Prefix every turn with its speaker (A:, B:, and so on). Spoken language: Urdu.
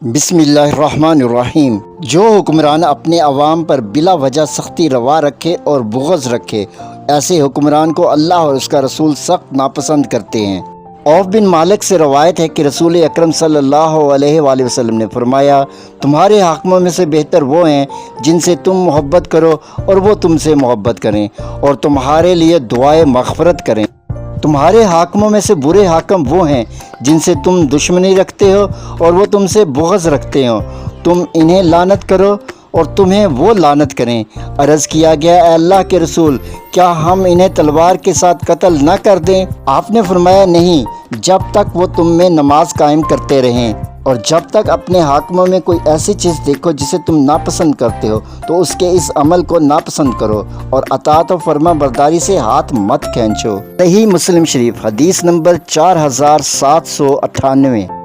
A: بسم اللہ الرحمن الرحیم۔ جو حکمران اپنے عوام پر بلا وجہ سختی روا رکھے اور بغض رکھے، ایسے حکمران کو اللہ اور اس کا رسول سخت ناپسند کرتے ہیں۔ عوف بن مالک سے روایت ہے کہ رسول اکرم صلی اللہ علیہ وآلہ وسلم نے فرمایا، تمہارے حاکموں میں سے بہتر وہ ہیں جن سے تم محبت کرو اور وہ تم سے محبت کریں اور تمہارے لیے دعائے مغفرت کریں۔ تمہارے حاکموں میں سے برے حاکم وہ ہیں جن سے تم دشمنی رکھتے ہو اور وہ تم سے بغض رکھتے ہو، تم انہیں لعنت کرو اور تمہیں وہ لعنت کریں۔ عرض کیا گیا، اے اللہ کے رسول، کیا ہم انہیں تلوار کے ساتھ قتل نہ کر دیں؟ آپ نے فرمایا، نہیں، جب تک وہ تم میں نماز قائم کرتے رہیں، اور جب تک اپنے حاکموں میں کوئی ایسی چیز دیکھو جسے تم ناپسند کرتے ہو تو اس کے اس عمل کو ناپسند کرو اور اطاعت و فرما برداری سے ہاتھ مت کھینچو۔ صحیح مسلم شریف، حدیث نمبر 4798۔